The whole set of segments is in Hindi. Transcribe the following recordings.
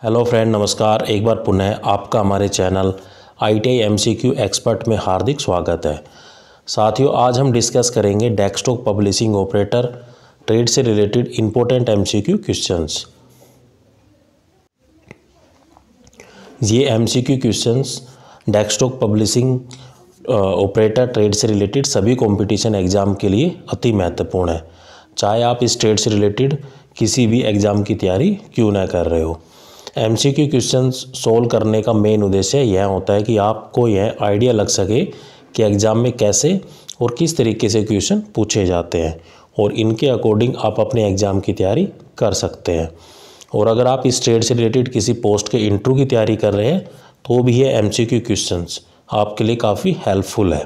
हेलो फ्रेंड, नमस्कार। एक बार पुनः आपका हमारे चैनल ITI MCQ एक्सपर्ट में हार्दिक स्वागत है। साथियों, आज हम डिस्कस करेंगे डेस्कटॉप पब्लिशिंग ऑपरेटर ट्रेड से रिलेटेड इम्पोर्टेंट MCQ क्वेश्चंस। ये MCQ questions desktop publishing operator trade से रिलेटेड सभी कंपटीशन एग्ज़ाम के लिए अति महत्वपूर्ण है, चाहे आप इस ट्रेड से रिलेटेड किसी भी एग्ज़ाम की तैयारी क्यों ना कर रहे हो। MCQ क्वेश्चंस सोल्व करने का मेन उद्देश्य यह होता है कि आपको यह आइडिया लग सके कि एग्ज़ाम में कैसे और किस तरीके से क्वेश्चन पूछे जाते हैं और इनके अकॉर्डिंग आप अपने एग्ज़ाम की तैयारी कर सकते हैं। और अगर आप इस ट्रेड से रिलेटेड किसी पोस्ट के इंटरव्यू की तैयारी कर रहे हैं तो भी ये MCQ क्वेश्चंस आपके लिए काफ़ी हेल्पफुल है,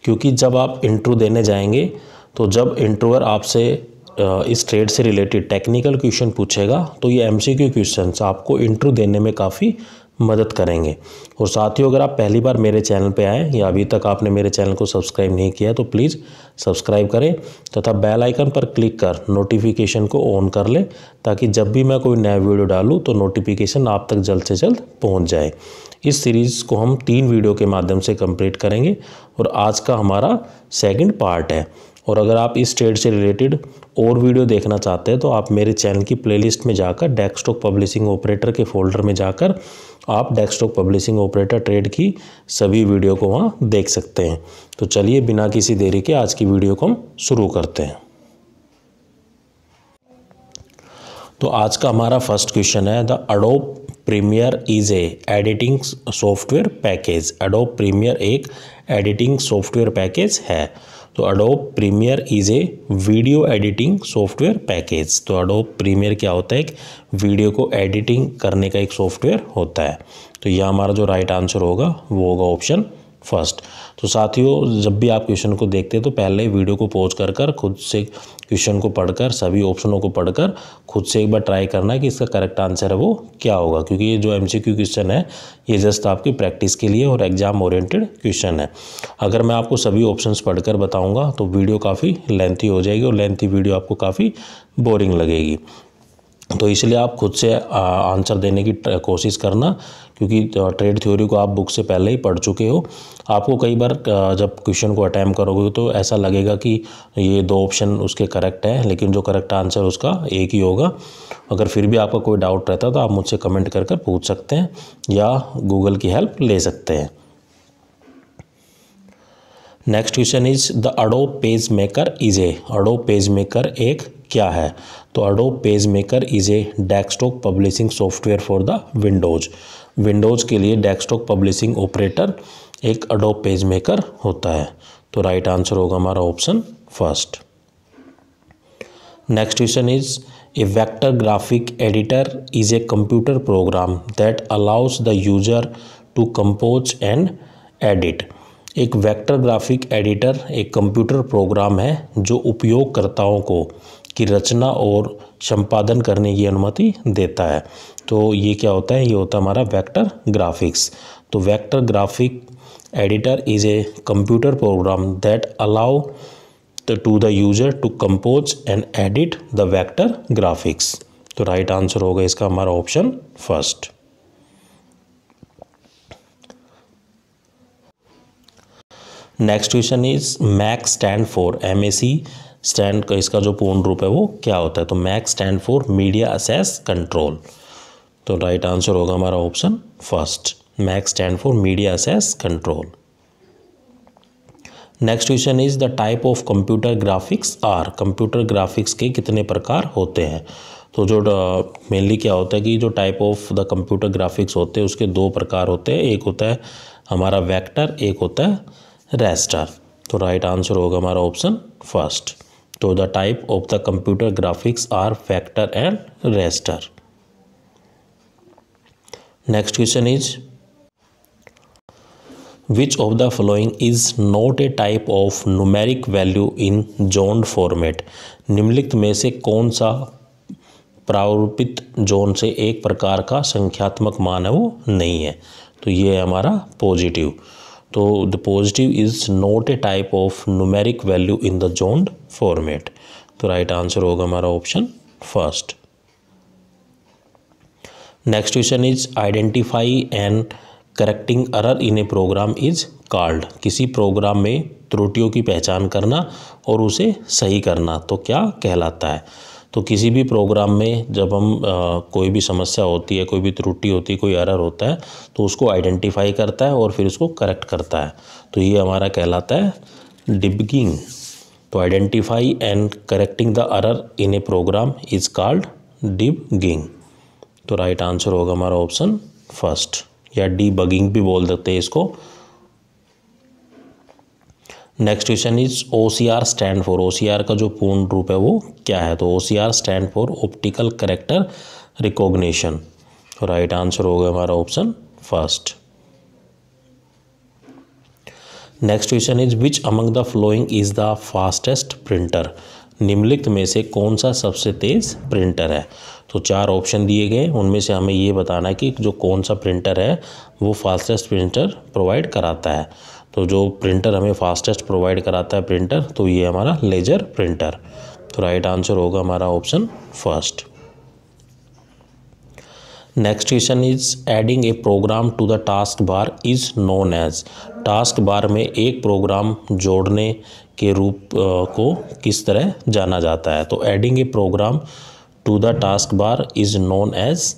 क्योंकि जब आप इंटरव्यू देने जाएंगे तो जब इंटरव्यूअर आपसे इस ट्रेड से रिलेटेड टेक्निकल क्वेश्चन पूछेगा तो ये MCQ क्वेश्चंस आपको इंटरव्यू देने में काफ़ी मदद करेंगे। और साथियों, अगर आप पहली बार मेरे चैनल पे आए या अभी तक आपने मेरे चैनल को सब्सक्राइब नहीं किया तो प्लीज़ सब्सक्राइब करें तथा बेल आइकन पर क्लिक कर नोटिफिकेशन को ऑन कर लें, ताकि जब भी मैं कोई नया वीडियो डालूँ तो नोटिफिकेशन आप तक जल्द से जल्द पहुँच जाए। इस सीरीज़ को हम 3 वीडियो के माध्यम से कंप्लीट करेंगे और आज का हमारा सेकंड पार्ट है। और अगर आप इस ट्रेड से रिलेटेड और वीडियो देखना चाहते हैं तो आप मेरे चैनल की प्लेलिस्ट में जाकर डेस्कटॉप पब्लिशिंग ऑपरेटर के फोल्डर में जाकर आप डेस्कटॉप पब्लिशिंग ऑपरेटर ट्रेड की सभी वीडियो को वहाँ देख सकते हैं। तो चलिए बिना किसी देरी के आज की वीडियो को हम शुरू करते हैं। तो आज का हमारा फर्स्ट क्वेश्चन है, the Adobe Premiere is a editing software package. Adobe Premiere एक एडिटिंग सॉफ्टवेयर पैकेज है। तो Adobe Premiere is a video editing software package. तो एडोब प्रीमियर क्या होता है? एक वीडियो को एडिटिंग करने का एक सॉफ्टवेयर होता है। तो यह हमारा जो राइट आंसर होगा वो होगा ऑप्शन फर्स्ट। तो साथियों, जब भी आप क्वेश्चन को देखते हैं तो पहले वीडियो को पॉज कर खुद से क्वेश्चन को पढ़कर सभी ऑप्शनों को पढ़कर खुद से एक बार ट्राई करना है कि इसका करेक्ट आंसर है वो क्या होगा, क्योंकि ये जो MCQ क्वेश्चन है ये जस्ट आपकी प्रैक्टिस के लिए और एग्जाम ओरिएंटेड क्वेश्चन है। अगर मैं आपको सभी ऑप्शंस पढ़कर बताऊंगा तो वीडियो काफ़ी लेंथी हो जाएगी और लेंथी वीडियो आपको काफ़ी बोरिंग लगेगी। तो इसलिए आप खुद से आंसर देने की कोशिश करना, क्योंकि ट्रेड थ्योरी को आप बुक से पहले ही पढ़ चुके हो। आपको कई बार जब क्वेश्चन को अटैम्प्ट करोगे तो ऐसा लगेगा कि ये 2 ऑप्शन उसके करेक्ट है, लेकिन जो करेक्ट आंसर उसका एक ही होगा। अगर फिर भी आपका कोई डाउट रहता तो आप मुझसे कमेंट कर पूछ सकते हैं या गूगल की हेल्प ले सकते हैं। Next question is the Adobe PageMaker is a. Adobe PageMaker एक क्या है? तो Adobe PageMaker is a desktop publishing software for the Windows. Windows के लिए डेस्कटॉप पब्लिशिंग ऑपरेटर एक एडोब पेज मेकर होता है। तो राइट आंसर होगा हमारा option first. Next question is a vector graphic editor is a computer program that allows the user to compose and edit. एक वेक्टर ग्राफिक एडिटर एक कंप्यूटर प्रोग्राम है जो उपयोगकर्ताओं को की रचना और संपादन करने की अनुमति देता है। तो ये क्या होता है? ये होता है हमारा वेक्टर ग्राफिक्स। तो vector graphic editor is a computer program that allow to the user to compose and edit the vector graphics. तो राइट आंसर होगा इसका हमारा option first. Next question is MAC stand for. MAC stand का इसका जो पूर्ण रूप है वो क्या होता है? तो MAC stand for media access control. तो राइट आंसर होगा हमारा option first, MAC stand for media access control. Next question is the type of computer graphics are. Computer graphics के कितने प्रकार होते हैं? तो जो मेनली क्या होता है कि जो type of the computer graphics होते हैं उसके 2 प्रकार होते हैं। एक होता है हमारा वेक्टर, एक होता है रेस्टर। तो राइट आंसर होगा हमारा ऑप्शन फर्स्ट। तो the type of the computer graphics are vector and raster. Next question is which of the following is not a type of numeric value in zone format. निम्नलिखित में से कौन सा प्रारूपित जोन से एक प्रकार का संख्यात्मक मान है वो नहीं है? तो ये है हमारा पॉजिटिव। तो the positive is not a type of numeric value in the zoned format. तो राइट आंसर होगा हमारा option first. Next question is identify and correcting error in a program is called. किसी प्रोग्राम में त्रुटियों की पहचान करना और उसे सही करना तो क्या कहलाता है? तो किसी भी प्रोग्राम में जब हम कोई भी समस्या होती है, कोई भी त्रुटि होती है, कोई एरर होता है तो उसको आइडेंटिफाई करता है और फिर उसको करेक्ट करता है, तो ये हमारा कहलाता है डिबगिंग। तो identify and correcting the error in a program is called debugging. तो राइट आंसर होगा हमारा ऑप्शन फर्स्ट, या डीबगिंग भी बोल देते हैं इसको। Next question is OCR stand for. OCR का जो पूर्ण रूप है वो क्या है? तो OCR stand for optical character recognition. तो राइट आंसर होगा हमारा option first. Next question is which among the following is the fastest printer. निम्नलिखित में से कौन सा सबसे तेज प्रिंटर है? तो 4 ऑप्शन दिए गए, उनमें से हमें ये बताना है कि जो कौन सा प्रिंटर है वो फास्टेस्ट प्रिंटर प्रोवाइड कराता है। तो जो प्रिंटर हमें फास्टेस्ट प्रोवाइड कराता है प्रिंटर, तो ये हमारा लेजर प्रिंटर। तो राइट आंसर होगा हमारा option first. Next question is adding a program to the task bar is known as. Task bar में एक प्रोग्राम जोड़ने के रूप को किस तरह जाना जाता है? तो adding a program to the task bar is known as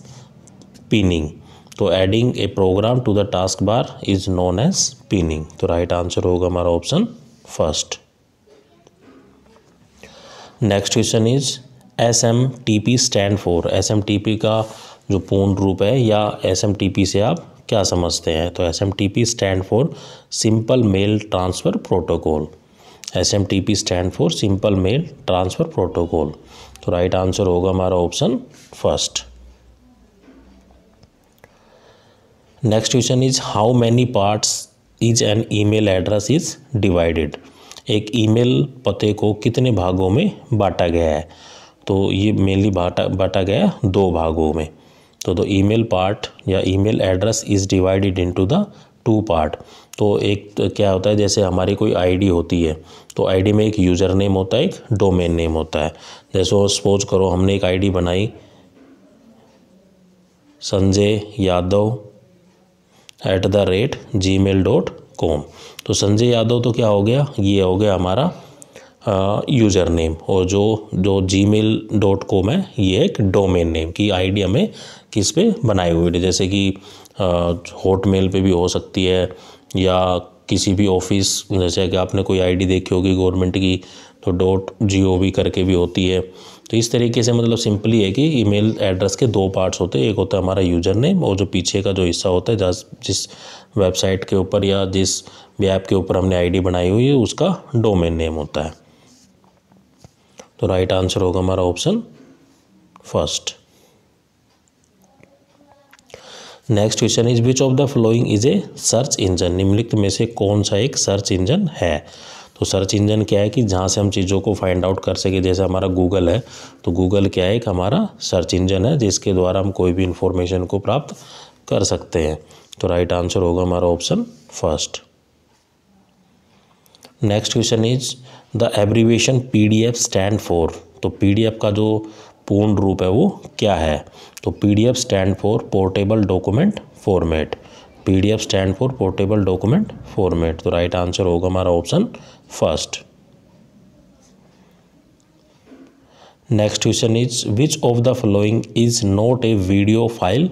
pinning. तो adding a program to the task bar is known as pinning. तो राइट आंसर होगा हमारा option first. Next question is SMTP stand for. SMTP का जो पूर्ण रूप है या SMTP से आप क्या समझते हैं? तो SMTP stand for simple mail transfer protocol. SMTP stand for simple mail transfer protocol. तो राइट आंसर होगा हमारा option first. Next question is how many parts is an email address is divided. एक ईमेल पते को कितने भागों में बांटा गया है? तो ये मेनली बांटा गया है 2 भागों में। तो ईमेल पार्ट या email address is divided into the 2 part. तो एक क्या होता है, जैसे हमारी कोई आईडी होती है तो आईडी में एक यूज़र नेम होता है, एक डोमेन नेम होता है। जैसे सपोज करो हमने एक आईडी बनाई sanjayadav@gmail.com। तो संजय यादव तो क्या हो गया, ये हो गया हमारा यूज़र नेम, और जो gmail.com है ये एक डोमेन नेम की आईडी हमें किस पे बनाई हुई है। जैसे कि हॉटमेल पे भी हो सकती है या किसी भी ऑफिस, जैसे कि आपने कोई आईडी देखी होगी गवर्नमेंट की तो .gov करके भी होती है। तो इस तरीके से मतलब सिंपली है कि ईमेल एड्रेस के 2 पार्ट्स होते हैं। एक होता है हमारा यूज़र नेम और जो पीछे का जो हिस्सा होता है जिस वेबसाइट के ऊपर या जिस भी ऐप के ऊपर हमने आईडी बनाई हुई है उसका डोमेन नेम होता है। तो राइट आंसर होगा हमारा option first. Next question is which of the following is a search engine. निम्नलिखित में से कौन सा एक सर्च इंजन है? तो सर्च इंजन क्या है कि जहाँ से हम चीज़ों को फाइंड आउट कर सके। जैसे हमारा गूगल है तो गूगल क्या है, एक हमारा सर्च इंजन है जिसके द्वारा हम कोई भी इंफॉर्मेशन को प्राप्त कर सकते हैं। तो राइट आंसर होगा हमारा option first. Next question is the abbreviation PDF stand for. तो PDF का जो पूर्ण रूप है वो क्या है? तो PDF stand for portable document format. PDF stand for portable document format. तो राइट आंसर होगा हमारा option first. Next question is which of the following is not a video file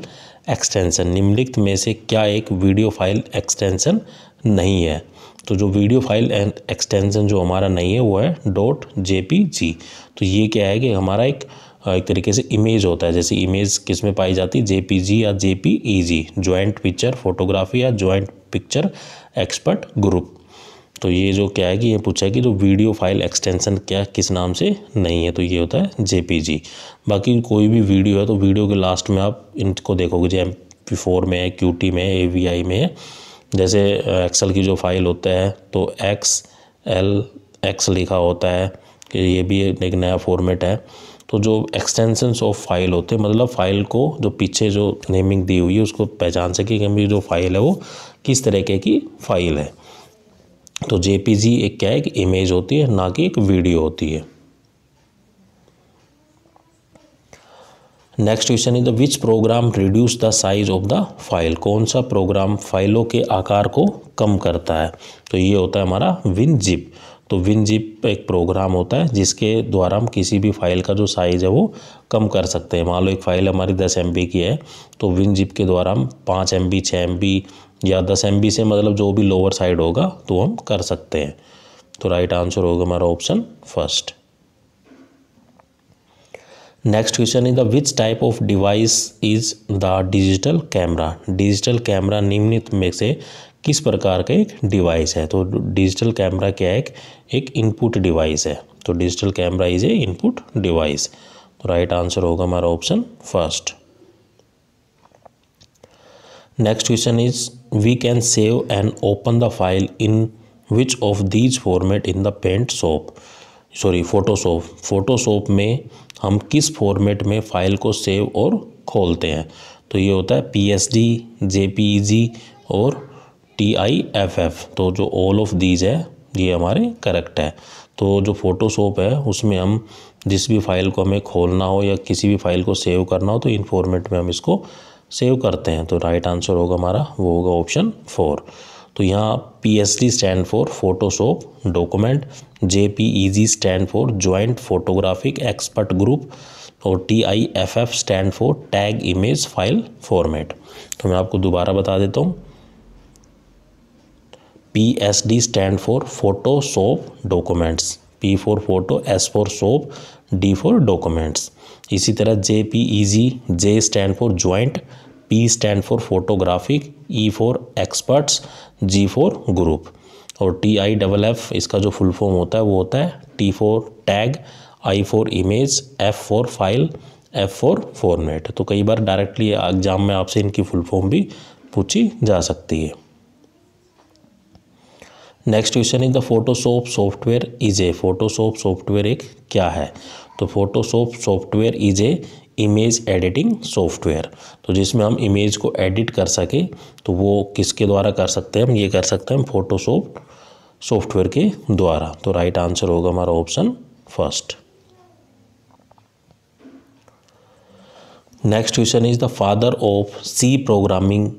extension. निम्नलिखित में से क्या एक वीडियो फाइल एक्सटेंशन नहीं है? तो जो वीडियो फाइल एक्सटेंशन जो हमारा नहीं है वो है .jpg। तो ये क्या है कि हमारा एक तरीके से इमेज होता है। जैसे इमेज किस में पाई जाती है, JPG या JPEG, जॉइंट पिक्चर फोटोग्राफी या जॉइंट पिक्चर एक्सपर्ट ग्रुप। तो ये जो क्या है कि ये पूछा है कि जो वीडियो फाइल एक्सटेंशन क्या किस नाम से नहीं है, तो ये होता है JPG। बाकी कोई भी वीडियो है तो वीडियो के लास्ट में आप इनको देखोगे, जो MP4 में है, QT में है, AVI में है। जैसे एक्सेल की जो फाइल होता है तो XLX लिखा होता है कि ये भी एक नया फॉर्मेट है। तो जो एक्सटेंशंस ऑफ फाइल होते हैं मतलब फाइल को जो पीछे जो नेमिंग दी हुई है उसको पहचान सके कि मेरी जो फाइल है वो किस तरीके की फाइल है। तो JPG एक क्या है कि इमेज होती है, ना कि एक वीडियो होती है। Next question is the which programme reduce the size of the file, कौन सा प्रोग्राम फाइलों के आकार को कम करता है, तो ये होता है हमारा विनजिप। तो विनजिप एक प्रोग्राम होता है जिसके द्वारा हम किसी भी फाइल का जो साइज़ है वो कम कर सकते हैं। मान लो एक फ़ाइल हमारी 10 MB की है, तो विनजिप के द्वारा हम 5 MB 6 MB या 10 MB से मतलब जो भी लोअर साइड होगा तो हम कर सकते हैं। तो राइट आंसर होगा हमारा option first. Next question is the which type of device is the digital camera, digital camera निम्नलिखित में से किस प्रकार का एक डिवाइस है। तो डिजिटल कैमरा क्या है, एक इनपुट डिवाइस है। तो digital camera is a input device. तो राइट आंसर होगा हमारा option first. Next question is we can save and open the file in which of these format in the Photoshop, Photoshop में हम किस फॉर्मेट में फ़ाइल को सेव और खोलते हैं। तो ये होता है PSD, JPEG और TIFF। तो जो ऑल ऑफ दीज है ये हमारे करेक्ट है। तो जो फोटोशॉप है उसमें हम जिस भी फाइल को हमें खोलना हो या किसी भी फाइल को सेव करना हो तो इन फॉर्मेट में हम इसको सेव करते हैं। तो राइट आंसर होगा हमारा वो होगा ऑप्शन 4। तो यहाँ PSD stand for Photoshop document, JPEG stand for joint photographic expert group और TIFF stand for tag image file format. तो मैं आपको दोबारा बता देता हूँ। PSD stand for Photoshop documents, P for photo, S for shop, D for documents. इसी तरह JPEG, J stand for joint, P stand for photographic, E for experts, G for group और TIFF इसका जो फुल फॉर्म होता है वो होता है T for tag, I for image, F for file, F for format. तो कई बार डायरेक्टली एग्जाम में आपसे इनकी फुल फॉर्म भी पूछी जा सकती है। Next question is the Photoshop software is A, Photoshop software एक क्या है। तो Photoshop software is A image editing software. तो जिसमें हम इमेज को एडिट कर सके तो वो किसके द्वारा कर सकते हैं, हम ये कर सकते हैं फोटोशॉप सॉफ्टवेयर के द्वारा। तो राइट आंसर होगा हमारा option first. Next question is the father of C programming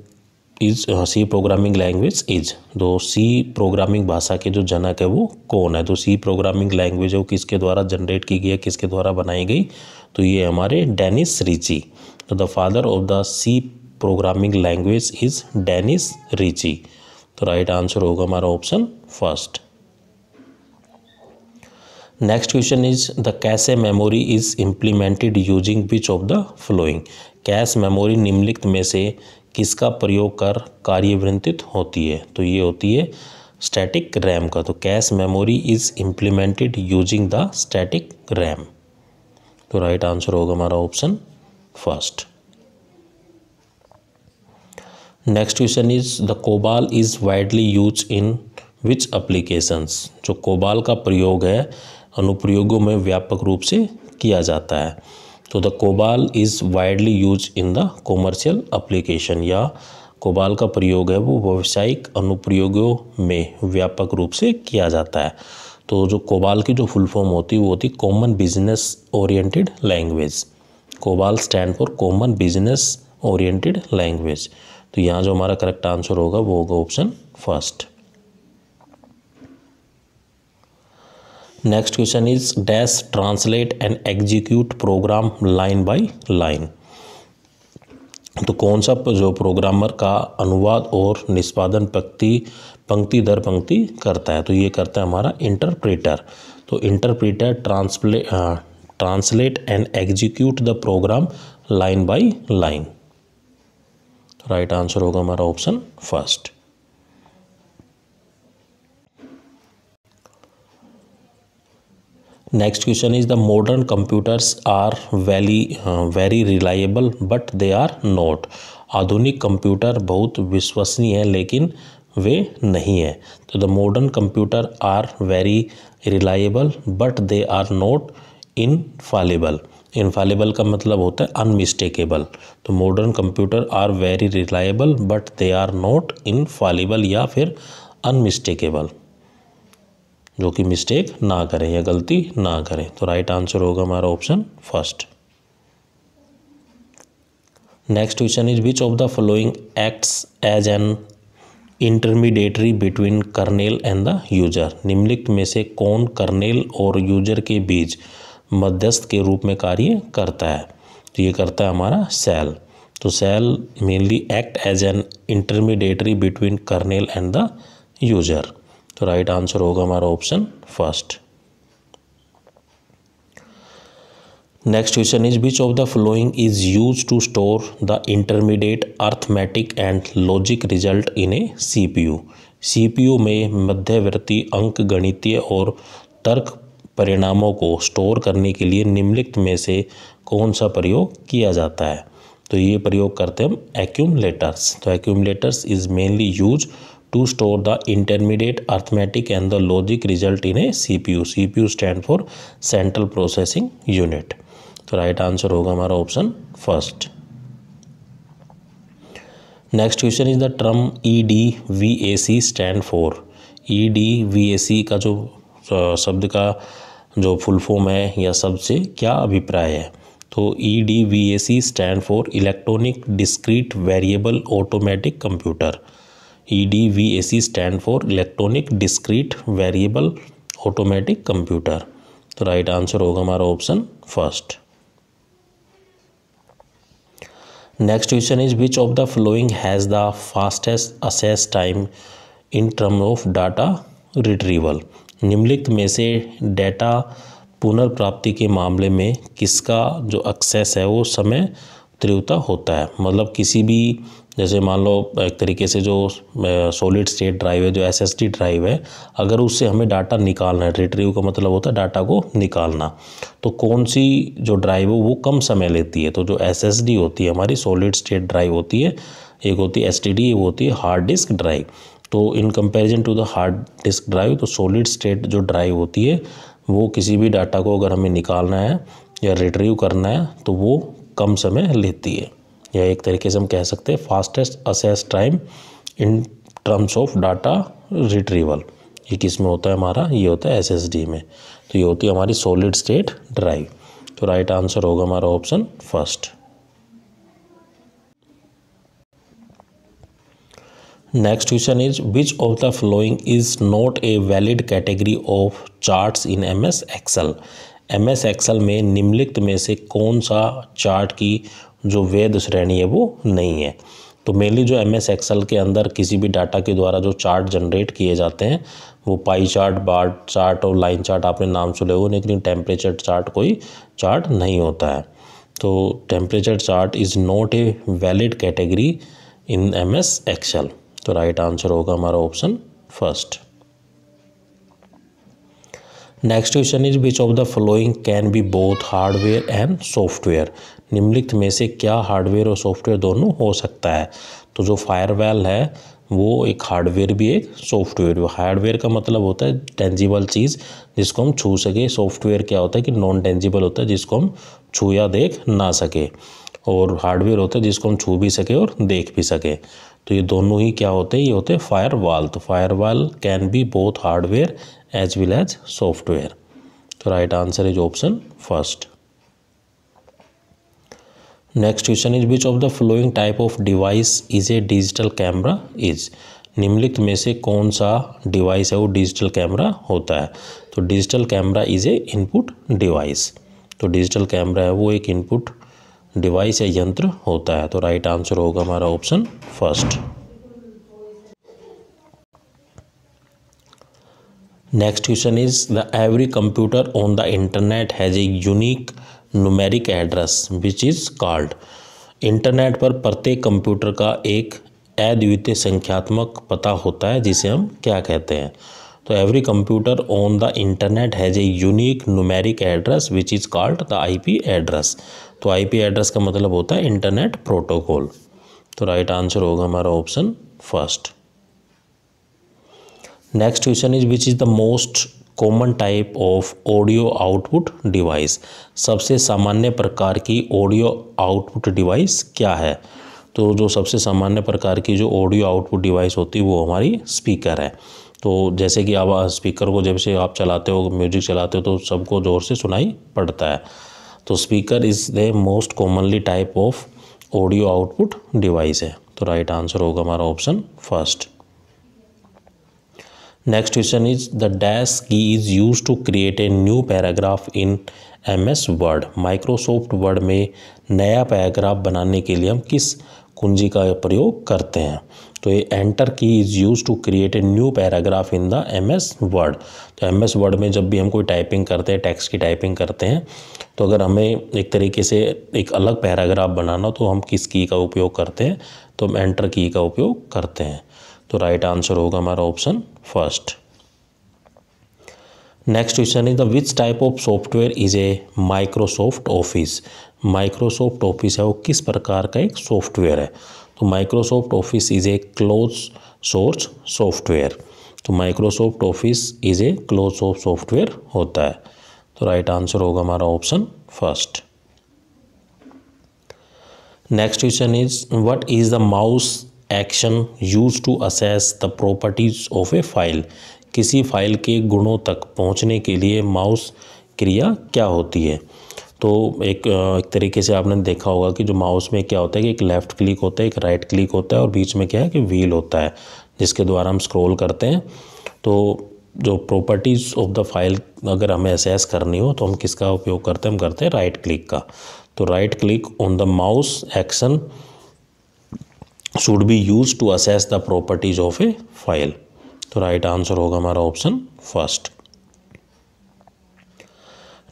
language is. तो सी प्रोग्रामिंग भाषा के जो जनक है वो कौन है। तो सी प्रोग्रामिंग लैंग्वेज है वो किसके द्वारा जनरेट की गई है, किसके द्वारा बनाई गई, तो ये हमारे डेनिस रिची। तो the father of the C programming language is Dennis Ritchie. तो राइट आंसर होगा हमारा option first. Next question is the cache memory is implemented using which of the following. Cache memory निम्नलिखित में से किसका प्रयोग कर कार्यान्वित होती है। तो ये होती है स्टैटिक रैम का। तो cache memory is implemented using the static RAM. तो राइट आंसर होगा हमारा option first. Next question is the COBOL is widely use in which applications. जो कोबाल का प्रयोग है अनुप्रयोगों में व्यापक रूप से किया जाता है। तो the COBOL is widely use in the commercial application, या कोबाल का प्रयोग है वो व्यावसायिक अनुप्रयोगों में व्यापक रूप से किया जाता है। तो जो कोबाल की जो फुल फॉर्म होती है वो होती है common business oriented language. COBOL stand for common business oriented language. तो यहाँ जो हमारा करेक्ट आंसर होगा वो होगा option first. Next question is dash translate and execute program line by line. तो कौन सा जो प्रोग्रामर का अनुवाद और निष्पादन पंक्ति दर पंक्ति करता है। तो ये करता है हमारा इंटरप्रेटर। तो interpreter translate and execute the program line by line. Right answer होगा हमारा option first. Next question is the modern computers are very reliable but they are not. आधुनिक कंप्यूटर बहुत विश्वसनीय है लेकिन वे नहीं है। तो the modern computer are very reliable but they are not infallible. Infallible का मतलब होता है अनमिस्टेकेबल। तो modern computer are very reliable but they are not Infallible या फिर अनमिस्टेकेबल, जो कि मिस्टेक ना करें या गलती ना करें। तो राइट आंसर होगा हमारा option first. Next question is which of the following acts as an intermediatory between kernel and the user. निम्नलिखित में से कौन कर्नेल और यूजर के बीच मध्यस्थ के रूप में कार्य करता है? तो ये करता है हमारा सेल। तो shell mainly act as an intermediatory between kernel and the user. तो राइट आंसर होगा हमारा option first. Next question is which of the following is use to store the intermediate arithmetic and logic result in a CPU. CPU में मध्यवर्ती अंक गणितीय और तर्क परिणामों को स्टोर करने के लिए निम्नलिखित में से कौन सा प्रयोग किया जाता है? तो ये प्रयोग करते हैं हम एक्यूमुलेटर्स। तो accumulators is mainly use to store the intermediate arithmetic and the logic result in a CPU. CPU stand for central processing unit. तो राइट आंसर होगा हमारा option first. Next question is the term EDVAC stand for. EDVAC का जो शब्द का जो फुल फॉर्म है या शब्द से क्या अभिप्राय है? तो EDVAC stand for electronic discrete variable automatic computer. EDVAC stand for electronic discrete variable automatic computer. तो राइट आंसर होगा हमारा option first. Next question is which of the following has the fastest assess time in term of data retrieval. निम्नलिखित में से डेटा पुनर्प्राप्ति के मामले में किसका जो एक्सेस है वो समय तीव्रता होता है? मतलब किसी भी, जैसे मान लो एक तरीके से जो सॉलिड स्टेट ड्राइव है, जो SSD ड्राइव है, अगर उससे हमें डाटा निकालना है, रिट्रीव का मतलब होता है डाटा को निकालना, तो कौन सी जो ड्राइव है वो कम समय लेती है? तो जो SSD होती है हमारी सॉलिड स्टेट ड्राइव होती है, एक होती है STD, एक होती है हार्ड डिस्क ड्राइव। तो in comparison to the hard disk drive, तो सॉलिड स्टेट जो ड्राइव होती है वो किसी भी डाटा को अगर हमें निकालना है या रिट्रीव करना है तो वो कम समय लेती है, या एक तरीके से हम कह सकते हैं fastest assess time in terms of data retrieval. ये किस में होता है हमारा? ये होता है SSD में। तो ये होती है हमारी सॉलिड स्टेट ड्राइव। तो राइट आंसर होगा हमारा option first. Next question is which of the following is not a valid category of charts in MS Excel. MS Excel में निम्नलिखित में से कौन सा चार्ट की जो वैध श्रेणी है वो नहीं है? तो मेनली जो MS एक्सेल के अंदर किसी भी डाटा के द्वारा जो चार्ट जनरेट किए जाते हैं वो पाई चार्ट, बार चार्ट और लाइन चार्ट आपने नाम सुने हो, लेकिन टेम्परेचर चार्ट कोई चार्ट नहीं होता है। तो temperature chart is not a valid category in MS Excel. तो राइट आंसर होगा हमारा option first. Next question is which of the following can be both hardware and software. निम्नलिखित में से क्या हार्डवेयर और सॉफ्टवेयर दोनों हो सकता है? तो जो फायरवॉल है वो एक हार्डवेयर भी एक सॉफ्टवेयर भी। हार्डवेयर का मतलब होता है टेंजिबल चीज़ जिसको हम छू सके। सॉफ्टवेयर क्या होता है कि नॉन टेंजिबल होता है जिसको हम छू या देख ना सके, और हार्डवेयर होता है जिसको हम छू भी सके और देख भी सके। तो ये दोनों ही क्या होते हैं? ये होते हैं फायरवॉल। तो firewall can be both hardware as well as software. तो right answer is option first. Next question is which of the following type of device is a digital camera is. निम्नलिखित में से कौन सा डिवाइस है वो डिजिटल कैमरा होता है? तो digital camera is a input device. तो डिजिटल कैमरा है वो एक इनपुट डिवाइस या यंत्र होता है। तो राइट आंसर होगा हमारा option first. Next question is the every computer on the internet has a unique numeric address which is called. Internet पर प्रत्येक कंप्यूटर का एक अद्वितीय संख्यात्मक पता होता है जिसे हम क्या कहते हैं? तो every computer on the internet has a unique numeric address which is called the IP address. तो IP एड्रेस का मतलब होता है इंटरनेट प्रोटोकॉल। तो राइट आंसर होगा हमारा option first. Next question is which is the most common type of audio output device. सबसे सामान्य प्रकार की ऑडियो आउटपुट डिवाइस क्या है? तो जो सबसे सामान्य प्रकार की जो ऑडियो आउटपुट डिवाइस होती है वो हमारी स्पीकर है। तो जैसे कि आप स्पीकर को जब से आप चलाते हो, म्यूजिक चलाते हो, तो सबको ज़ोर से सुनाई पड़ता है। तो speaker is the most commonly type of audio output device है। तो राइट आंसर होगा हमारा option first. Next question is the dash key is use to create a new paragraph in MS word. Microsoft word में नया पैराग्राफ बनाने के लिए हम किस कुंजी का प्रयोग करते हैं? तो ये enter key is use to create a new paragraph in the MS Word. तो MS वर्ड में जब भी हम कोई टाइपिंग करते हैं, टेक्स्ट की टाइपिंग करते हैं, तो अगर हमें एक तरीके से एक अलग पैराग्राफ बनाना तो हम किस की का उपयोग करते हैं? तो हम एंटर की का उपयोग करते हैं। तो राइट आंसर होगा हमारा option first. Next question is the which type of software is a Microsoft office. Microsoft office है वो किस प्रकार का एक सॉफ्टवेयर है? तो Microsoft office is a close source software. तो Microsoft office is a close source software होता है। तो राइट आंसर होगा हमारा option first. Next question is what is the mouse action use to access the properties of a file. किसी फाइल के गुणों तक पहुंचने के लिए माउस क्रिया क्या होती है? तो एक तरीके से आपने देखा होगा कि जो माउस में क्या होता है कि एक लेफ़्ट क्लिक होता है, एक राइट क्लिक होता है और बीच में क्या है कि व्हील होता है जिसके द्वारा हम स्क्रॉल करते हैं। तो जो प्रॉपर्टीज़ ऑफ द फाइल अगर हमें असेस करनी हो तो हम किसका उपयोग करते हैं? हम करते हैं राइट क्लिक का। तो right click on the mouse action should be use to access the properties of a file. तो राइट आंसर होगा हमारा option first.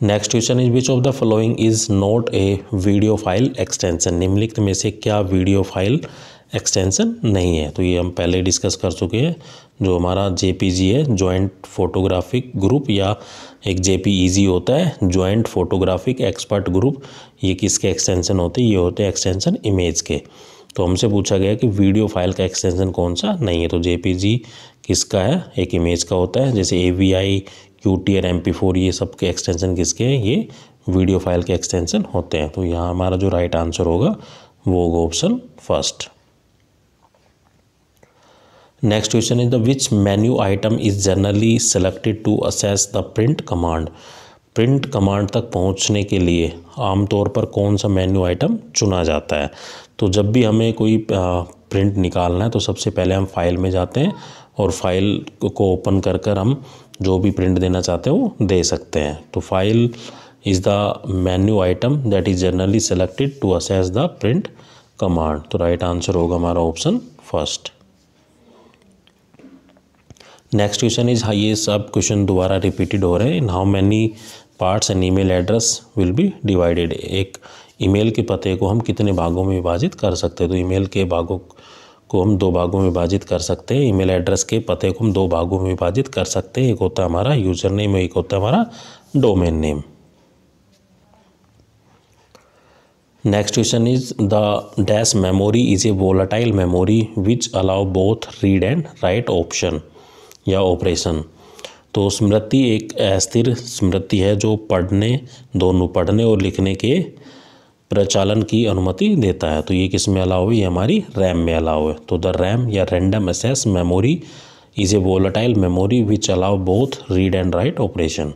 Next question is which of the following is not a video file extension. निम्नलिखित में से क्या वीडियो फाइल एक्सटेंशन नहीं है? तो ये हम पहले डिस्कस कर चुके हैं। जो हमारा JPG है, जॉइंट फोटोग्राफिक ग्रुप, या एक JPEG होता है, जॉइंट फोटोग्राफिक एक्सपर्ट ग्रुप, ये किसके एक्सटेंशन होते हैं? ये होते हैं एक्सटेंशन इमेज के। तो हमसे पूछा गया कि वीडियो फाइल का एक्सटेंशन कौन सा नहीं है? तो JPG किसका है? एक इमेज का होता है। जैसे AVI, QT और MP4 ये सब के एक्सटेंशन किसके हैं? ये वीडियो फाइल के एक्सटेंशन होते हैं। तो यहाँ हमारा जो राइट आंसर होगा वो होगा option first. Next question is the which menu item is generally selected to access the print command. Print command तक पहुंचने के लिए आमतौर पर कौन सा मेन्यू आइटम चुना जाता है? तो जब भी हमें कोई प्रिंट निकालना है तो सबसे पहले हम फाइल में जाते हैं और फाइल को ओपन कर कर हम जो भी प्रिंट देना चाहते हैं वो दे सकते हैं। तो file is the menu item that is generally selected to access the print command. तो राइट आंसर होगा हमारा option first. Next question is, हाँ ये सब क्वेश्चन दोबारा रिपीटेड हो रहे हैं। In how many parts an email address will be divided. एक ईमेल के पते को हम कितने भागों में विभाजित कर सकते हैं? तो ईमेल के भागों को हम 2 भागों में विभाजित कर सकते हैं। ईमेल एड्रेस के पते को हम 2 भागों में विभाजित कर सकते हैं। एक होता है हमारा यूजर नेम, एक होता है हमारा domain name. Next question is the dash memory is a volatile memory which allow both read and right option या ऑपरेशन। तो स्मृति एक अस्थिर स्मृति है जो दोनों पढ़ने और लिखने के प्रचालन की अनुमति देता है। तो ये किस में अलाउ है? ये हमारी रैम में अलाउ है। तो द रैम या random access memory is a volatile memory which allow both read and write operation.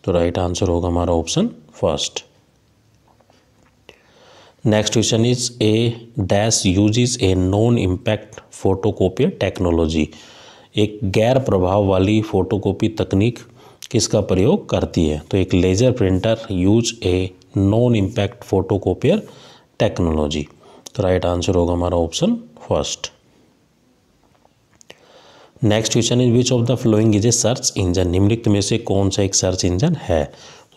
तो राइट आंसर होगा हमारा option first. Next question is a dash uses a non impact photocopier technology. एक गैर प्रभाव वाली फोटोकॉपी तकनीक किसका प्रयोग करती है? तो एक laser printer use a non impact photocopier technology. तो राइट आंसर होगा हमारा option first. Next question is which of the following is a search engine. निम्नलिखित में से कौन सा एक सर्च इंजन है?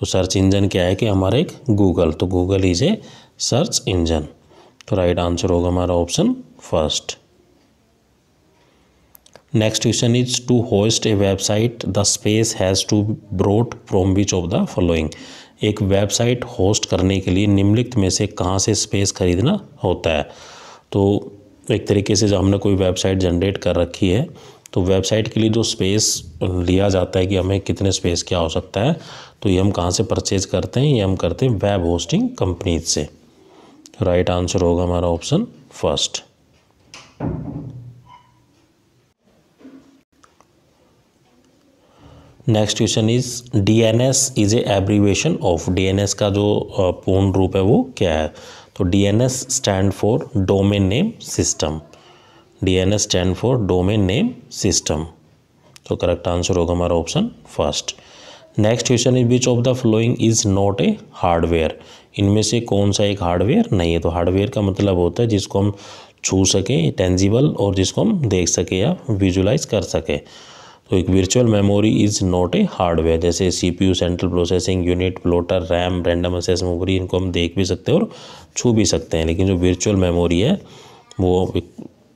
तो सर्च इंजन क्या है कि हमारा एक गूगल। तो Google is a search engine. तो राइट आंसर होगा हमारा option first. Next question is to host a website the space has to brought from which of the following. एक वेबसाइट होस्ट करने के लिए निम्नलिखित में से कहाँ से स्पेस खरीदना होता है? तो एक तरीके से जब हमने कोई वेबसाइट जनरेट कर रखी है तो वेबसाइट के लिए जो स्पेस लिया जाता है कि हमें कितने स्पेस क्या हो सकता है, तो ये हम कहाँ से परचेज करते हैं? ये हम करते हैं वेब होस्टिंग कंपनीज से। राइट आंसर होगा हमारा option first. Next question is DNS is a abbreviation of. DNS का जो पूर्ण रूप है वो क्या है? तो DNS stand for domain name system, DNS stand for domain name system. तो करेक्ट आंसर होगा हमारा option first. Next question is which of the following is not a hardware, इनमें से कौन सा एक हार्डवेयर नहीं है। तो हार्डवेयर का मतलब होता है जिसको हम छू सकें, टेंजिबल, और जिसको हम देख सके या विजुलाइज कर सके। तो एक virtual memory is not a hardware, जैसे CPU, central processing unit, plotter, RAM, random access memory, इनको हम देख भी सकते हैं और छू भी सकते हैं। लेकिन जो वर्चुअल मेमोरी है वो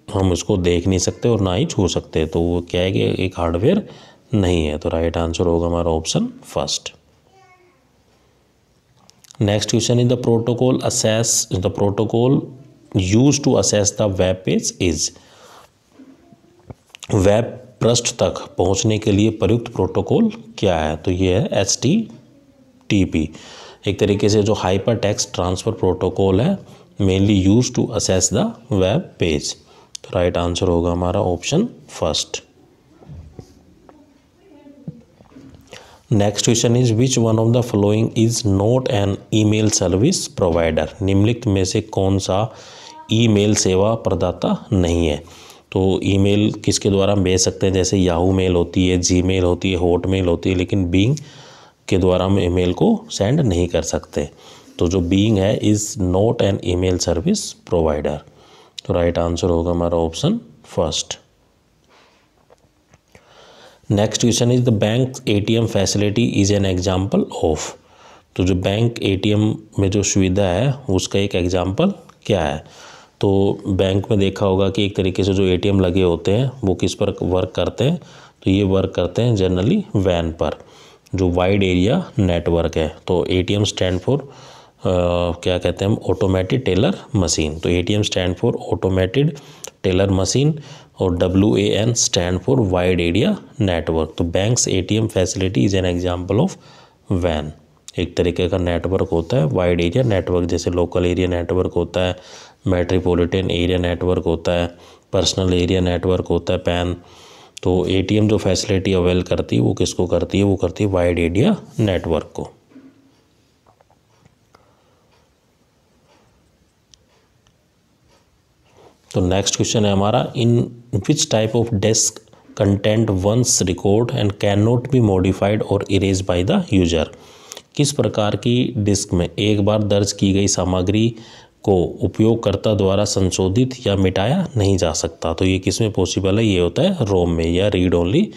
हम उसको देख नहीं सकते और ना ही छू सकते, तो वो क्या है कि एक हार्डवेयर नहीं है। तो राइट आंसर होगा हमारा option first. Next question is the protocol use to access the web page is, web पृष्ठ तक पहुंचने के लिए प्रयुक्त प्रोटोकॉल क्या है। तो ये है HTTP, एक तरीके से जो हाइपर टेक्स्ट ट्रांसफ़र प्रोटोकॉल है, mainly use to access the web page. तो राइट आंसर होगा हमारा option first. Next question is which one of the following is not an email service provider, निम्नलिखित में से कौन सा ईमेल सेवा प्रदाता नहीं है। तो ईमेल किसके द्वारा हम भेज सकते हैं, जैसे याहू मेल होती है, जीमेल होती है, हॉटमेल होती है, लेकिन बीइंग के द्वारा हम ईमेल को सेंड नहीं कर सकते। तो जो बीइंग है is not an email service provider. तो राइट आंसर होगा हमारा option first. Next question is the bank ATM facility is an example of, तो जो बैंक ATM में जो सुविधा है उसका एक एग्जाम्पल क्या है। तो बैंक में देखा होगा कि एक तरीके से जो ATM लगे होते हैं वो किस पर वर्क करते हैं, तो ये वर्क करते हैं जनरली वैन पर, जो वाइड एरिया नेटवर्क है। तो ATM स्टैंड फॉर क्या कहते हैं हम, ऑटोमेटेड टेलर मशीन। तो ATM stand for automated teller machine, और WAN stand for wide area network. तो banks ATM facility is an example of वैन, एक तरीके का नेटवर्क होता है वाइड एरिया नेटवर्क, जैसे लोकल एरिया नेटवर्क होता है, मेट्रोपॉलिटन एरिया नेटवर्क होता है, पर्सनल एरिया नेटवर्क होता है, पैन। तो ATM जो फैसिलिटी अवेल करती है वो किसको करती है, वो करती है वाइड एरिया नेटवर्क को। तो नेक्स्ट क्वेश्चन है हमारा, in which type of disk content once record and can not be modified और इरेज बाय द यूजर, किस प्रकार की डिस्क में एक बार दर्ज की गई सामग्री को उपयोगकर्ता द्वारा संशोधित या मिटाया नहीं जा सकता। तो ये किस में पॉसिबल है, ये होता है रोम में या रीड ओनली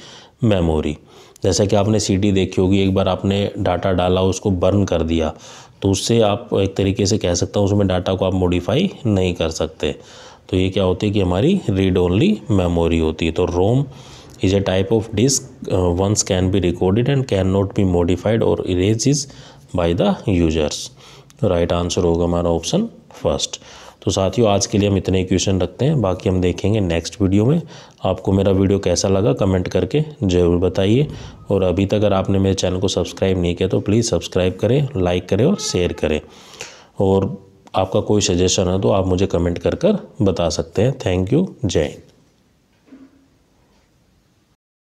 मेमोरी। जैसा कि आपने CD देखी होगी, एक बार आपने डाटा डाला उसको बर्न कर दिया, तो उससे आप एक तरीके से कह सकता हूँ उसमें डाटा को आप मॉडिफाई नहीं कर सकते। तो ये क्या होती है कि हमारी रीड ओनली मेमोरी होती है। तो ROM is a type of disk once can be recorded and can not be modified और इरेज बाय द यूजर्स। तो राइट आंसर होगा हमारा ऑप्शन फर्स्ट। तो साथियों आज के लिए हम इतने क्वेश्चन रखते हैं, बाकी हम देखेंगे नेक्स्ट वीडियो में। आपको मेरा वीडियो कैसा लगा कमेंट करके ज़रूर बताइए, और अभी तक अगर आपने मेरे चैनल को सब्सक्राइब नहीं किया तो प्लीज़ सब्सक्राइब करें, लाइक करें और शेयर करें। और आपका कोई सजेशन है तो आप मुझे कमेंट कर बता सकते हैं। थैंक यू, जय हिंद।